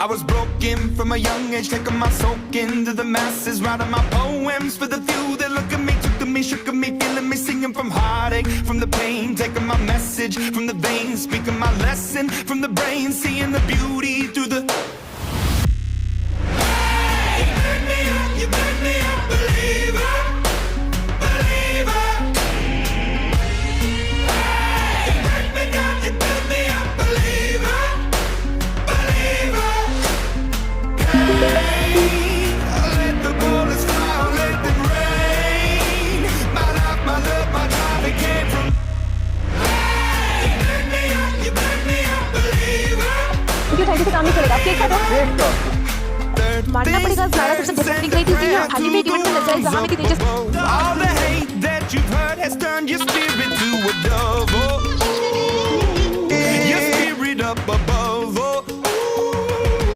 I was broken from a young age, taking my soak into the masses, writing my poems for the few that look at me, took to me, shook at me, feeling me, singing from heartache, from the pain, taking my message from the veins, speaking my lesson from the brain, seeing the beauty through the. Hey, you make me a believer, believer. Hey, you break me down, you build me a believer, believer. Let the bullets fly, let them rain. My life, my love, my drive, it came from. Hey, you make me a believer. Thank you काम नहीं चलेगा cake काटो मानना पड़ेगा ज़्यादा सबसे discipline गई थी यहाँ खाली में इवेंट में नजर जहाँ में कि तेजस all the hate that you've heard has turned your spirit to a dove.